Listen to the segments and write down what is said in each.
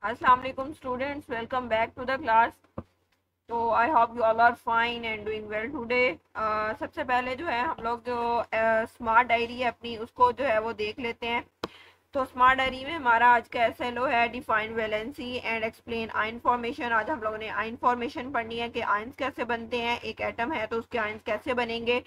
Assalamu alaikum students, welcome back to the class. तो I hope you all are fine and doing well today. सबसे पहले जो है हम लोग जो स्मार्ट डायरी है अपनी उसको जो है वो देख लेते हैं। तो स्मार्ट डायरी में हमारा आज का एसएलओ है define valency and explain ion formation. आज हम लोगों ने आयन फॉर्मेशन पढ़नी है कि आयंस कैसे बनते हैं, एक एटम है तो उसके आयंस कैसे बनेंगे।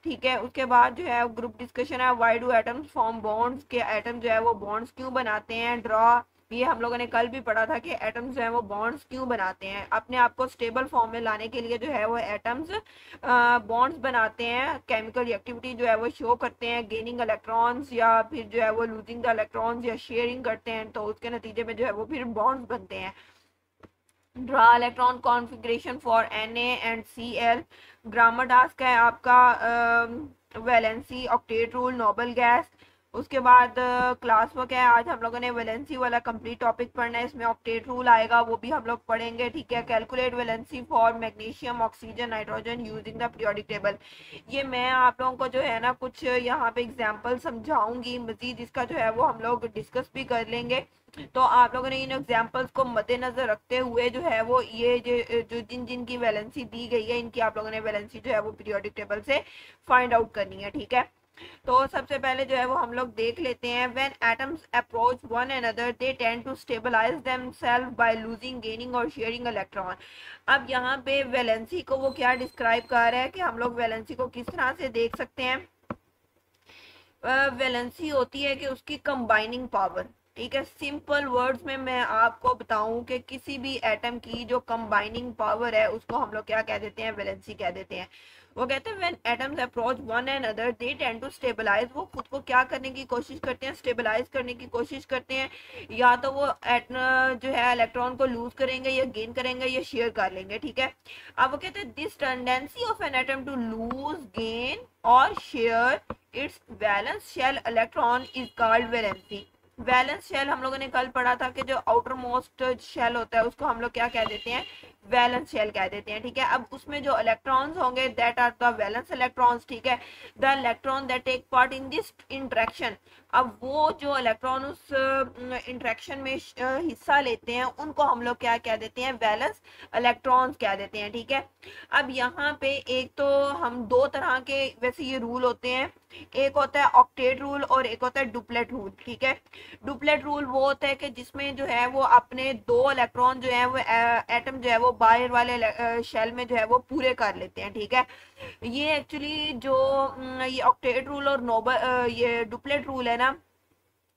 ठीक है, उसके बाद जो है ग्रुप डिस्कशन है, why do atoms form bonds, के एटम जो है वो बॉन्ड्स क्यों बनाते हैं। ड्रॉ, ये हम लोगों ने कल भी पढ़ा था कि एटम्स जो है वो बॉन्ड्स क्यों बनाते हैं। अपने आप को स्टेबल फॉर्म में लाने के लिए जो है वो एटम्स बॉन्ड्स बनाते हैं, केमिकल रिएक्टिविटी जो है वो शो करते हैं, गेनिंग इलेक्ट्रॉन्स या फिर जो है वो लूजिंग द इलेक्ट्रॉन्स या शेयरिंग करते हैं, तो उसके नतीजे में जो है वो फिर बॉन्ड्स बनते हैं। Draw electron configuration for Na and Cl। Grammar task है आपका valency octet rule noble gas. उसके बाद क्लास वर्क है, आज हम लोगों ने वैलेंसी वाला कंप्लीट टॉपिक पढ़ना है, इसमें ऑक्टेट रूल आएगा वो भी हम लोग पढ़ेंगे। ठीक है, calculate valency for magnesium oxygen nitrogen using the periodic table. ये मैं आप लोगों को जो है ना कुछ यहाँ पे एग्जाम्पल समझाऊंगी मजीद, इसका जो है वो हम लोग डिस्कस भी कर लेंगे। तो आप लोगों ने इन एग्जाम्पल्स को मद्देनजर रखते हुए जो है वो ये जो जिन जिन की वैलेंसी दी गई है इनकी आप लोगों ने वैलेंसी जो है वो पीरियोडिक टेबल से फाइंड आउट करनी है। ठीक है, तो सबसे पहले जो है वो हम लोग देख लेते हैं। When atoms approach one another they tend to stabilise themselves by losing gaining और शेयरिंग इलेक्ट्रॉन। अब यहाँ पे वैलेंसी को वो क्या डिस्क्राइब कर रहा है कि हम लोग वैलेंसी को किस तरह से देख सकते हैं। वैलेंसी होती है कि उसकी कंबाइनिंग पावर। ठीक है, सिंपल वर्ड्स में मैं आपको बताऊं कि किसी भी एटम की जो कंबाइनिंग पावर है उसको हम लोग क्या कह देते हैं, वैलेंसी कह देते हैं। वो कहते हैं when atoms approach one and other they tend to stabilise, वो खुद को क्या करने की कोशिश करते हैं, स्टेबलाइज करने की कोशिश करते हैं। या तो वो जो है इलेक्ट्रॉन को लूज करेंगे या गेन करेंगे या शेयर कर लेंगे। ठीक है, अब वो कहते हैं this tendency of an atom to lose gain और share its valence shell electron is called valency. Valence shell हम लोगों ने कल पढ़ा था कि जो आउटर मोस्ट शेल होता है उसको हम लोग क्या कह देते हैं, वैलेंस शेल कह देते हैं। ठीक है, अब उसमें जो इलेक्ट्रॉन्स होंगे that are the valence electrons. ठीक है, the electron that take part in this interaction, अब वो जो इलेक्ट्रॉन उस इंटरेक्शन में हिस्सा लेते हैं उनको हम लोग क्या कह देते हैं, वैलेंस इलेक्ट्रॉन्स कह देते हैं। ठीक है, अब यहाँ पे एक तो हम दो तरह के वैसे ये रूल होते हैं, एक होता है ऑक्टेट रूल और एक होता है डुप्लेट रूल। ठीक है, डुप्लेट रूल वो होता है कि जिसमें जो है वो अपने दो इलेक्ट्रॉन जो है वो एटम जो है वो बाहर वाले शेल में जो है वो पूरे कर लेते हैं। ठीक है, ये एक्चुअली जो ये ऑक्टेट रूल और नोबल ये डुप्लेट रूल है ना,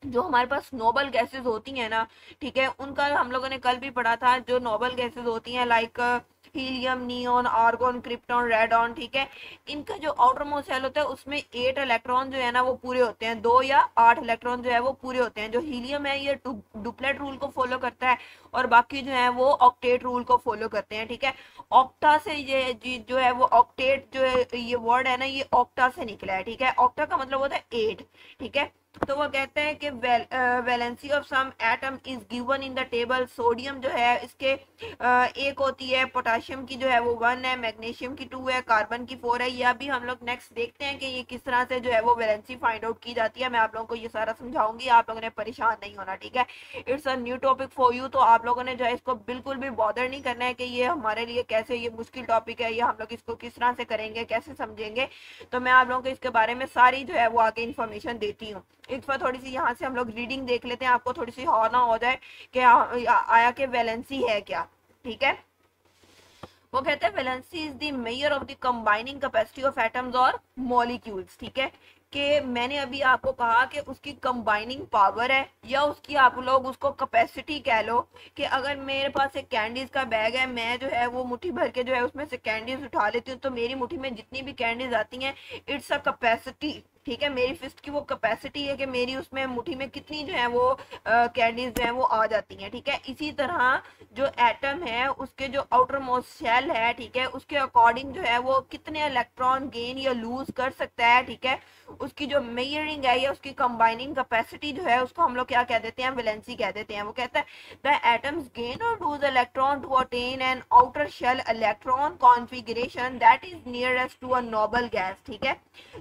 जो हमारे पास नोबल गैसेस होती हैं ना, ठीक है, उनका हम लोगों ने कल भी पढ़ा था। जो नोबल गैसेस होती हैं like helium, neon, argon, krypton, radon. ठीक है, इनका जो आउटर मोस्ट शेल होता है उसमें 8 इलेक्ट्रॉन जो है ना वो पूरे होते हैं, 2 या 8 इलेक्ट्रॉन जो है वो पूरे होते हैं। जो हीलियम है ये डुप्लेट रूल को फॉलो करता है और बाकी जो है वो ऑक्टेट रूल को फॉलो करते हैं। ठीक है, ऑक्टा से ये जो है वो ऑक्टेट जो है ये वर्ड है ना ये ऑक्टा से निकला है। ठीक है, ऑक्टा का मतलब होता है 8। ठीक है, तो वो कहते हैं कि valency of some atom is given in the table. Sodium जो है इसके एक होती है, पोटाशियम की जो है वो 1 है, मैग्नीशियम की 2 है, कार्बन की 4 है। ये अभी हम लोग नेक्स्ट देखते हैं कि ये किस तरह से जो है वो वैलेंसी फाइंड आउट की जाती है। मैं आप लोगों को ये सारा समझाऊंगी, आप लोगों ने परेशान नहीं होना। ठीक है, it's a new topic for you, तो आप लोगों ने जो है इसको बिल्कुल भी बॉदर नहीं करना है कि ये हमारे लिए कैसे ये मुश्किल टॉपिक है या हम लोग इसको किस तरह से करेंगे, कैसे समझेंगे। तो मैं आप लोगों को इसके बारे में सारी जो है वो आगे इन्फॉर्मेशन देती हूँ। इस पर थोड़ी सी यहाँ से हम लोग रीडिंग देख लेते हैं, आपको थोड़ी सी और ना हो जाए कि आया कि वैलेंसी है क्या। ठीक है, वो कहते हैं valency is the measure of the combining capacity of atoms और मॉलिक्यूल्स। ठीक है, कि मैंने अभी आपको कहा कि उसकी कंबाइनिंग पावर है या उसकी आप लोग उसको कैपेसिटी कह लो, कि अगर मेरे पास एक कैंडीज का बैग है, मैं जो है वो मुट्ठी भर के जो है उसमें से कैंडीज उठा लेती हूँ, तो मेरी मुट्ठी में जितनी भी कैंडीज आती हैं इट्स अ कैपेसिटी। ठीक है, मेरी फिस्ट की वो कैपेसिटी है कि मेरी उसमें मुट्ठी में कितनी जो है वो कैंडीज जो है वो आ जाती हैं। ठीक है, इसी तरह जो एटम है उसके जो आउटर मोस्ट शेल है, ठीक है, उसके अकॉर्डिंग जो है वो कितने इलेक्ट्रॉन गेन या लूज कर सकता है। ठीक है, उसकी जो मेजरिंग है या उसकी कंबाइनिंग कैपेसिटी जो है उसको हम लोग क्या कह देते हैं, वैलेंसी कह देते हैं। वो कहता है द एटम्स गेन और lose electron to attain an outer shell electron configuration that is nearest to a noble gas. ठीक है,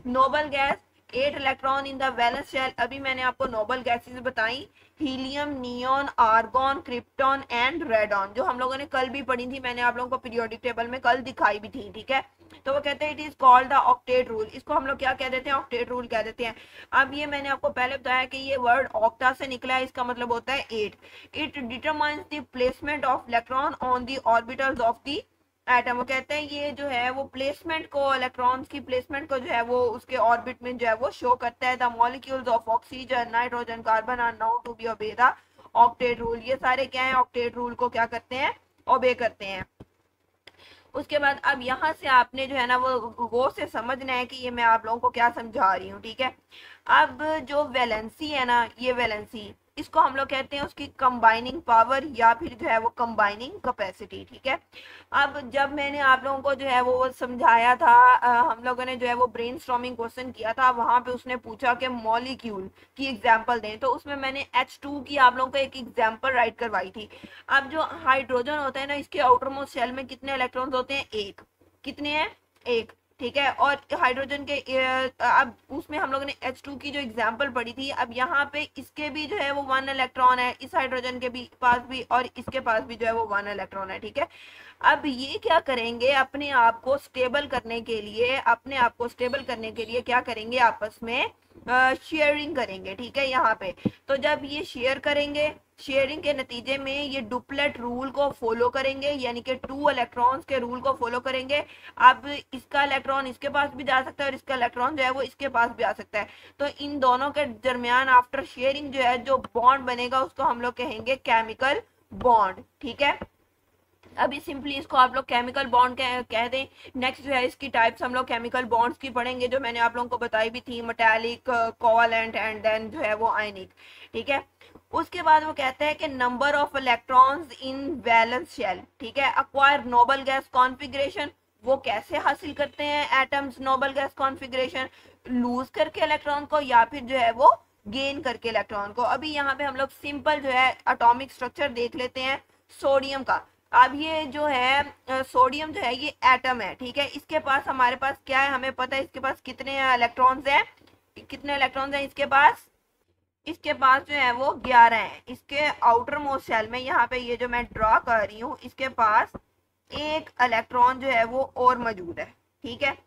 noble gas 8 electron in the valence shell. अभी मैंने आपको नोबल गैसेस बताई, helium, neon, argon, krypton and radon, जो हम लोगों ने कल भी पढ़ी थी, मैंने आप लोगों को पीरियोडिक टेबल में कल दिखाई भी थी, ठीक है। तो वो कहते हैं it is called the octet rule, इसको हम लोग क्या कह देते हैं, ऑक्टेट रूल कह देते हैं। अब ये मैंने आपको पहले बताया कि ये वर्ड ऑक्टा से निकला है, इसका मतलब होता है 8। It determines the placement of electron on the orbitals of the atom. वो कहते हैं ये जो है वो प्लेसमेंट को, इलेक्ट्रॉन्स की प्लेसमेंट को जो है वो उसके ऑर्बिट में जो है वो शो करता है। The molecules of oxygen, nitrogen, carbon are known to be obey the octet rule. ये सारे क्या है, ऑक्टेट रूल को क्या करते हैं, ओबे करते हैं। उसके बाद अब यहाँ से आपने जो है ना वो गौर से समझना है कि ये मैं आप लोगों को क्या समझा रही हूँ, ठीक है। अब जो वैलेंसी है ना, ये वैलेंसी, इसको हम लोग कहते हैं उसकी कंबाइनिंग पावर या फिर जो है वो कंबाइनिंग कैपेसिटी, ठीक है। अब जब मैंने आप लोगों को जो है वो समझाया था, हम लोगों ने जो है वो ब्रेनस्टॉर्मिंग क्वेश्चन किया था, वहां पे उसने पूछा कि मॉलिक्यूल की एग्जांपल दें, तो उसमें मैंने H2 की आप लोगों को एक एग्जांपल राइट करवाई थी। अब जो हाइड्रोजन होता है ना, इसके आउटर मोस्ट शेल में कितने इलेक्ट्रॉन्स होते हैं, एक। कितने हैं, एक, ठीक है। और हाइड्रोजन के अब उसमें हम लोगों ने H2 की जो एग्जांपल पढ़ी थी, अब यहाँ पे इसके भी जो है वो 1 इलेक्ट्रॉन है, इस हाइड्रोजन के भी पास भी और इसके पास भी जो है वो 1 इलेक्ट्रॉन है, ठीक है। अब ये क्या करेंगे, अपने आप को स्टेबल करने के लिए, अपने आप को स्टेबल करने के लिए क्या करेंगे, आपस में शेयरिंग करेंगे, ठीक है। यहाँ पे तो जब ये शेयर करेंगे, शेयरिंग के नतीजे में ये डुप्लेट रूल को फॉलो करेंगे, यानी कि 2 इलेक्ट्रॉन्स के रूल को फॉलो करेंगे। अब इसका इलेक्ट्रॉन इसके पास भी जा सकता है और इसका इलेक्ट्रॉन जो है वो इसके पास भी आ सकता है। तो इन दोनों के दरमियान आफ्टर शेयरिंग जो है जो बॉन्ड बनेगा उसको हम लोग कहेंगे केमिकल बॉन्ड, ठीक है। अभी सिंपली इसको आप लोग केमिकल बॉन्ड कह दें। नेक्स्ट जो है इसकी टाइप्स हम लोग केमिकल बॉन्ड्स की पढ़ेंगे, जो मैंने आप लोगों को बताई भी थी, मेटालिक, कोवेलेंट एंड देन जो है वो आयनिक, ठीक है। उसके बाद वो कहते हैं कि number of electrons in valence shell, ठीक है। अक्वायर नोबल गैस कॉन्फ़िगरेशन, वो कैसे हासिल करते हैं atoms noble gas configuration, lose करके इलेक्ट्रॉन को या फिर जो है वो गेन करके इलेक्ट्रॉन को। अभी यहाँ पे हम लोग सिंपल जो है एटॉमिक स्ट्रक्चर देख लेते हैं सोडियम का। अब ये जो है सोडियम जो है ये एटम है, ठीक है। इसके पास हमारे पास क्या है, हमें पता है इसके पास कितने इलेक्ट्रॉन्स हैं, कितने इलेक्ट्रॉन्स हैं इसके पास, इसके पास जो है वो 11 है। इसके आउटर मोस्ट शेल में यहाँ पे ये जो मैं ड्रॉ कर रही हूँ, इसके पास एक इलेक्ट्रॉन जो है वो और मौजूद है, ठीक है।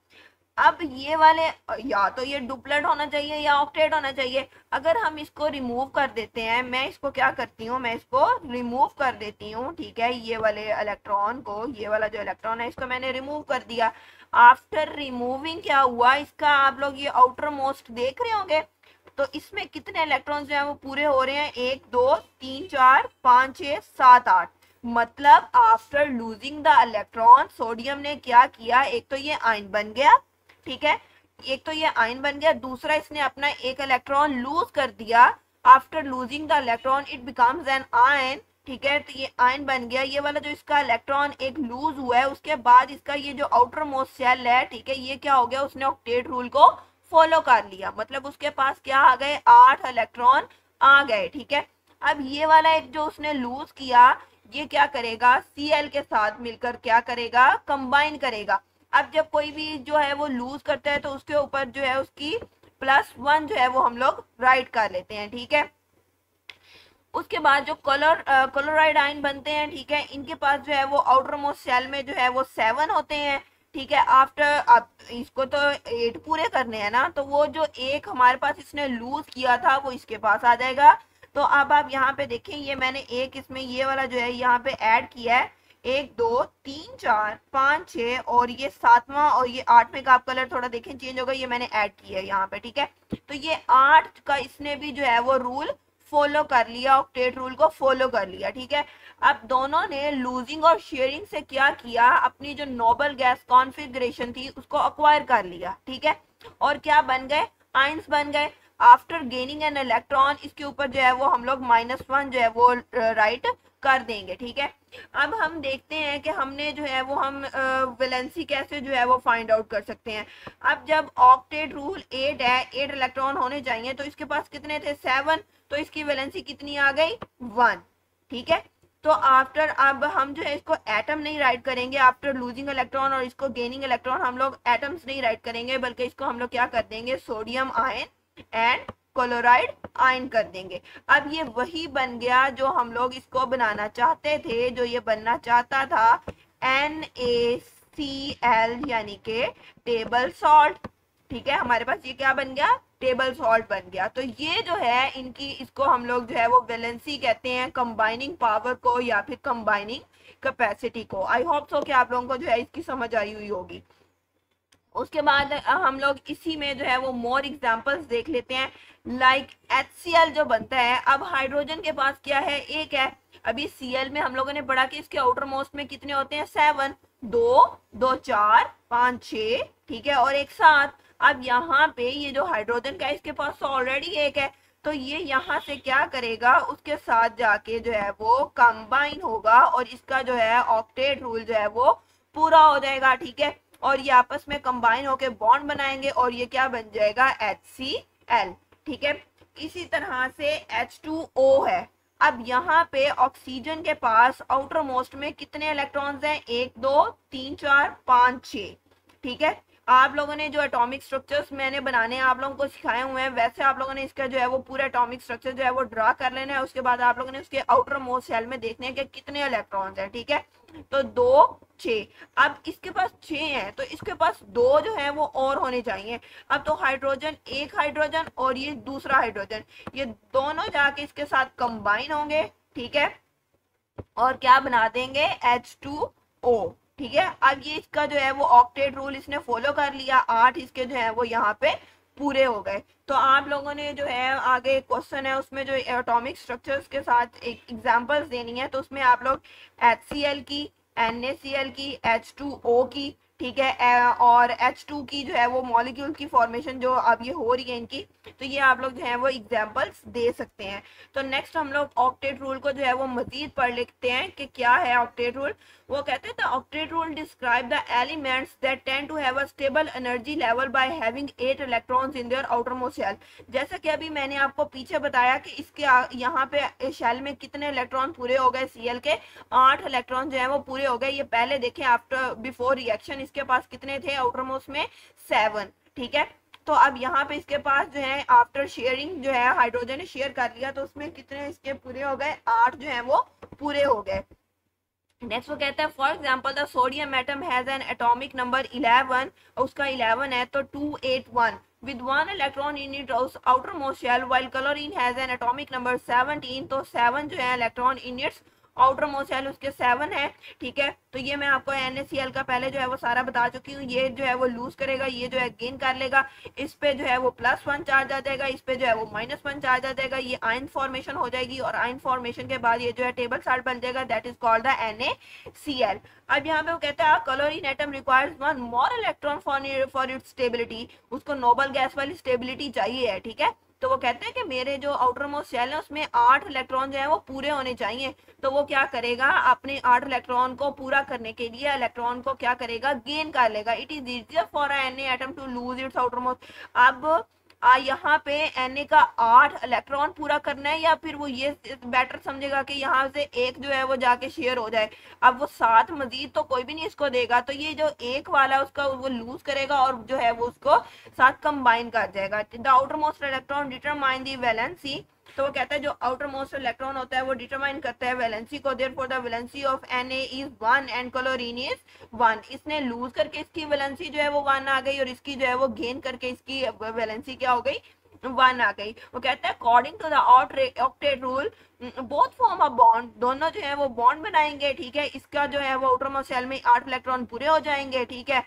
अब ये वाले या तो ये डुप्लेट होना चाहिए या ऑक्टेट होना चाहिए। अगर हम इसको रिमूव कर देते हैं, मैं इसको क्या करती हूँ, मैं इसको रिमूव कर देती हूँ, ठीक है। ये वाले इलेक्ट्रॉन को, ये वाला जो इलेक्ट्रॉन है इसको मैंने रिमूव कर दिया। आफ्टर रिमूविंग क्या हुआ, इसका आप लोग ये आउटर मोस्ट देख रहे होंगे, तो इसमें कितने इलेक्ट्रॉन जो है वो पूरे हो रहे हैं, 1 2 3 4 5 6 7 8। मतलब after losing the electron sodium ने क्या किया, एक तो ये आयन बन गया, ठीक है। एक तो ये आयन बन गया, दूसरा इसने अपना एक इलेक्ट्रॉन लूज कर दिया। After losing the electron it becomes an ion, ठीक है। तो ये आयन बन गया। ये वाला जो इसका इलेक्ट्रॉन एक लूज हुआ है, उसके बाद इसका ये जो आउटर मोस्ट शेल है, ठीक है, ये क्या हो गया, उसने ऑक्टेट रूल को फॉलो कर लिया। मतलब उसके पास क्या आ गए, 8 इलेक्ट्रॉन आ गए, ठीक है। अब ये वाला एक जो उसने लूज किया, ये क्या करेगा, Cl के साथ मिलकर क्या करेगा, कंबाइन करेगा। अब जब कोई भी जो है वो लूज करता है तो उसके ऊपर जो है उसकी +1 जो है वो हम लोग राइट कर लेते हैं, ठीक है। उसके बाद जो क्लोराइड आयन बनते हैं, ठीक है, इनके पास जो है वो आउटर मोस्ट शेल में जो है वो 7 होते हैं, ठीक है। आफ्टर अब इसको तो 8 पूरे करने हैं ना, तो वो जो एक हमारे पास इसने लूज किया था वो इसके पास आ जाएगा। तो अब आप यहाँ पे देखें, ये मैंने एक इसमें ये वाला जो है यहाँ पे ऐड किया है, 1 2 3 4 5 6 और ये 7वां और ये 8वें का आप कलर थोड़ा देखें चेंज होगा, ये मैंने ऐड किया है यहाँ पे, ठीक है। तो ये 8 का इसने भी जो है वो रूल फॉलो कर लिया, ऑक्टेट रूल को फॉलो कर लिया, ठीक है। अब दोनों ने लूजिंग और शेयरिंग से क्या किया, अपनी जो नोबल गैस कॉन्फ़िगरेशन थी उसको अक्वायर कर लिया, ठीक है। और क्या बन गए, आयंस बन गए। आफ्टर गेनिंग एन इलेक्ट्रॉन, इसके ऊपर जो है वो हम लोग -1 जो है वो राइट कर देंगे, ठीक है। अब हम देखते हैं कि हमने जो है वो हम वैलेंसी कैसे जो है वो फाइंड आउट कर सकते हैं। अब जब ऑक्टेट रूल 8 है, 8 इलेक्ट्रॉन होने चाहिए, तो इसके पास कितने थे, 7, तो इसकी वैलेंसी कितनी आ गई, 1, ठीक है। तो आफ्टर, अब हम जो है इसको एटम नहीं राइट करेंगे आफ्टर लूजिंग इलेक्ट्रॉन, और इसको गेनिंग इलेक्ट्रॉन हम लोग एटम्स नहीं राइट करेंगे, बल्कि इसको हम लोग क्या कर देंगे, sodium ion and chloride ion कर देंगे। अब ये वही बन गया जो हम लोग इसको बनाना चाहते थे, जो ये बनना चाहता था NaCl यानी के टेबल सॉल्ट। ठीक है, हमारे पास ये क्या बन गया, टेबल सॉल्ट बन गया। तो ये जो है इनकी, इसको हम लोग जो है वो वैलेंसी कहते हैं, कंबाइनिंग पावर को या फिर कंबाइनिंग कैपेसिटी को। आई होप सो कि आप लोगों को जो है इसकी समझ आई हुई होगी। उसके बाद हम लोग इसी में जो है वो मोर एग्जांपल्स देख लेते हैं। लाइक HCl जो बनता है, अब हाइड्रोजन के पास क्या है, एक है। अभी Cl में हम लोगों ने पढ़ा कि इसके आउटर मोस्ट में कितने होते हैं, 7, 2, 2, 4, 5, 6, ठीक है, और एक 7। अब यहाँ पे ये जो हाइड्रोजन का है इसके पास तो ऑलरेडी एक है, तो ये यहाँ से क्या करेगा, उसके साथ जाके जो है वो कंबाइन होगा और इसका जो है ऑक्टेट रूल जो है वो पूरा हो जाएगा। ठीक है, और ये आपस में कंबाइन होके बॉन्ड बनाएंगे और ये क्या बन जाएगा, HCl। ठीक है, इसी तरह से H2O है। अब यहाँ पे ऑक्सीजन के पास आउटर मोस्ट में कितने इलेक्ट्रॉन्स हैं, 1, 2, 3, 4, 5, 6। ठीक है, आप लोगों ने जो एटॉमिक स्ट्रक्चर्स मैंने बनाने आप लोगों को सिखाए हुए हैं, वैसे आप लोगों ने इसका जो है वो पूरा एटॉमिक स्ट्रक्चर जो है वो ड्रा कर लेना है। उसके बाद आप लोगों ने उसके आउटर मोस्ट शेल में देखने हैं कि कितने इलेक्ट्रॉन्स हैं। ठीक है, तो 2, 6। अब इसके पास 6 हैं, तो इसके पास 2 जो है वो और होने चाहिए। अब तो हाइड्रोजन, एक हाइड्रोजन और ये दूसरा हाइड्रोजन, ये दोनों जाके इसके साथ कंबाइन होंगे। ठीक है, और क्या बना देंगे, H2O। ठीक है, अब ये इसका जो है वो ऑक्टेट रूल इसने फॉलो कर लिया, 8 इसके जो है वो यहाँ पे पूरे हो गए। तो आप लोगों ने जो है आगे क्वेश्चन है उसमें जो एटॉमिक स्ट्रक्चर्स के साथ एक एग्जांपल्स देनी है, तो उसमें आप लोग HCl की, NaCl की, H2O की, ठीक है, और H2 की जो है वो मॉलिक्यूल की फॉर्मेशन जो अब ये हो रही है इनकी, तो ये आप लोग जो है वो एग्जांपल्स दे सकते हैं। तो नेक्स्ट हम लोग ऑक्टेट रूल को जो है वो मजीद पढ़ लेते हैं कि क्या है ऑक्टेट रूल। वो कहते हैं the octet rule describe the elements that tend to have a stable energy level by having 8 electrons in their outermost shell. जैसा कि अभी मैंने आपको पीछे बताया कि इसके यहाँ पे शेल में कितने इलेक्ट्रॉन पूरे हो गए, Cl के 8 इलेक्ट्रॉन जो है वो पूरे हो गए। ये पहले देखें आफ्टर बिफोर रिएक्शन इसके पास कितने थे, आउटरमोस्ट में 7। ठीक है, तो अब यहाँ पे इसके पास जो है आफ्टर शेयरिंग जो है हाइड्रोजन ने शेयर कर लिया, तो उसमें कितने इसके पूरे हो गए, 8 जो है वो पूरे हो गए। नेक्स्ट वो कहता है for example the sodium atom has an atomic number 11, उसका 11 है, तो 281 with 1 electron in its outermost shell, while chlorine has an atomic number 17, तो 7 जो है electron in its outermost shell उसके 7 है। ठीक है, तो ये मैं आपको NaCl का पहले जो है वो सारा बता चुकी हूँ। ये जो है वो लूज करेगा, ये जो है गेन कर लेगा, इस पे जो है वो +1 चार्ज आ जाएगा, इस पे जो है वो -1 चार्ज आ जाएगा, ये आयन फॉर्मेशन हो जाएगी, और आयन फॉर्मेशन के बाद ये जो है टेबल सॉल्ट बन जाएगा, that is called the NaCl। अब यहाँ पे वो कहता है chlorine atom requires 1 more electron for its stability, उसको नोबल गैस वाली स्टेबिलिटी चाहिए है। ठीक है, तो वो कहते हैं कि मेरे जो आउटर मोस्ट शेल है उसमें 8 इलेक्ट्रॉन जो है वो पूरे होने चाहिए। तो वो क्या करेगा, अपने 8 इलेक्ट्रॉन को पूरा करने के लिए इलेक्ट्रॉन को क्या करेगा, गेन कर लेगा। It is easier for Na atom to lose its outermost. अब यहाँ पे Na का 8 इलेक्ट्रॉन पूरा करना है, या फिर वो ये बेटर समझेगा कि यहाँ से एक जो है वो जाके शेयर हो जाए। अब वो 7 मजीद तो कोई भी नहीं इसको देगा, तो ये जो एक वाला उसका वो लूज करेगा और जो है वो उसको साथ कंबाइन कर जाएगा। The outer most electron determine the valency, तो वो कहता है जो आउटर मोस्ट इलेक्ट्रॉन होता है वो डिटरमाइन करता है वैलेंसी को। Therefore the valency of Na is 1 and chlorine is 1। इसने लूज करके इसकी वैलेंसी जो है वो 1 आ गई, और इसकी जो है वो गेन करके इसकी वैलेंसी क्या हो गई, 1 आ गई। वो कहता है according to the octet rule both form a bond, दोनों जो है वो बॉन्ड बनाएंगे। ठीक है, इसका जो है वो आउटर मोस्ट शेल में 8 इलेक्ट्रॉन पूरे हो जाएंगे। ठीक है,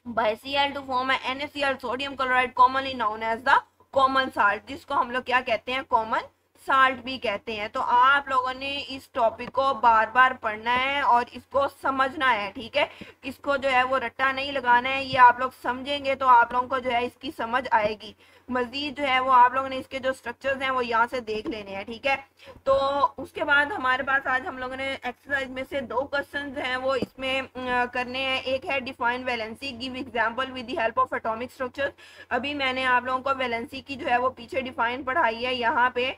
by Cl to form NaCl sodium chloride commonly known as the common salt, जिसको हम लोग क्या कहते हैं, कॉमन साल्ट भी कहते हैं। तो आप लोगों ने इस टॉपिक को बार बार पढ़ना है और इसको समझना है। ठीक है, इसको जो है वो रट्टा नहीं लगाना है, ये आप लोग समझेंगे तो आप लोगों को जो है इसकी समझ आएगी। मजीद जो है वो आप लोगों ने इसके जो स्ट्रक्चर्स हैं वो यहाँ से देख लेने हैं। ठीक है, तो उसके बाद हमारे पास आज हम लोगों ने एक्सरसाइज में से 2 क्वेश्चन हैं वो इसमें करने हैं। एक है define valency, give example with the help of atomic structures. अभी मैंने आप लोगों को वैलेंसी की जो है वो पीछे डिफाइन पढ़ाई है, यहाँ पे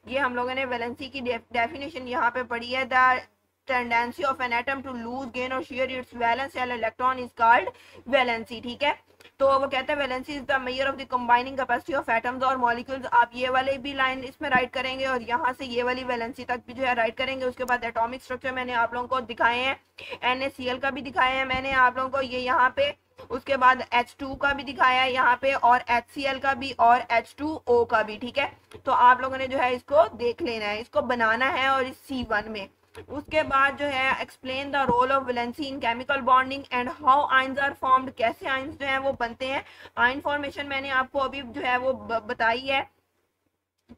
ये हम लोगों ने वैलेंसी की डेफिनेशन यहाँ पे पढ़ी है। The tendency of an atom to lose gain और share its valence electron is called valency, ठीक है। तो वो कहते हैं valency is the measure of the combining capacity of atoms और मॉलिक्यूल्स। आप ये वाले भी लाइन इसमें राइट करेंगे और यहाँ से ये वाली वैलेंसी तक भी जो है राइट करेंगे। उसके बाद एटॉमिक स्ट्रक्चर मैंने आप लोगों को दिखाए हैं, NaCl का भी दिखाया है मैंने आप लोगों को ये यहाँ पे। उसके बाद H2 का भी दिखाया है यहाँ पे, और HCl का भी, और H2O का भी, ठीक है। तो आप लोगों ने जो है इसको देख लेना है, इसको बनाना है और इस C1 में। उसके बाद जो है explain the role of valency in chemical bonding and how ions are formed, कैसे आयंस जो है वो बनते हैं। आयन फॉर्मेशन मैंने आपको अभी जो है वो बताई है।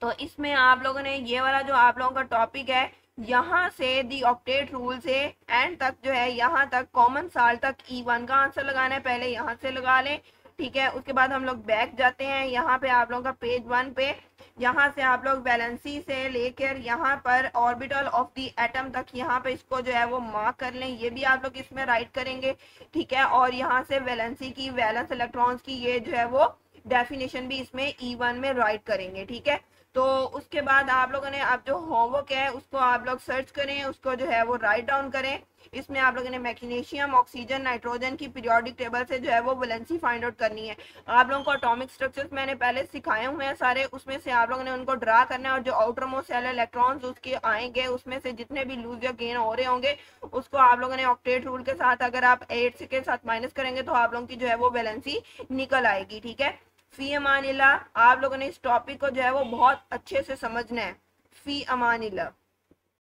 तो इसमें आप लोगों ने ये वाला जो आप लोगों का टॉपिक है, यहाँ से दी ऑक्टेट रूल से एंड तक जो है, यहाँ तक कॉमन साल तक E1 का आंसर लगाना है, पहले यहाँ से लगा लें, ठीक है। उसके बाद हम लोग बैक जाते हैं, यहाँ पे आप लोगों का पेज 1 पे, यहाँ से आप लोग वैलेंसी से लेकर यहाँ पर ऑर्बिटल ऑफ द एटम तक, यहाँ पे इसको जो है वो मार्क कर लें, ये भी आप लोग इसमें राइट करेंगे, ठीक है। और यहाँ से वैलेंसी की, वैलेंस इलेक्ट्रॉन्स की, ये जो है वो डेफिनेशन भी इसमें E1 में राइट करेंगे, ठीक है। तो उसके बाद आप लोगों ने अब जो होमवर्क है उसको आप लोग सर्च करें, उसको जो है वो राइट डाउन करें। इसमें आप लोगों ने मैग्नीशियम, ऑक्सीजन, नाइट्रोजन की पीरियोडिक टेबल से जो है वो वैलेंसी फाइंड आउट करनी है। आप लोगों को एटॉमिक स्ट्रक्चर्स मैंने पहले सिखाए हुए हैं सारे, उसमें से आप लोगों ने उनको ड्रा करना है, और जो आउटर मोस्ट सेल इलेक्ट्रॉन्स उसके आएंगे, उसमें से जितने भी लूज या गेन हो रहे होंगे उसको आप लोगों ने ऑक्टेट रूल के साथ, अगर आप 8 के साथ माइनस करेंगे तो आप लोगों की जो है वो वैलेंसी निकल आएगी, ठीक है। फी अमानिल्लाह। आप लोगों ने इस टॉपिक को जो है वो बहुत अच्छे से समझना है। फी अमानिल्लाह।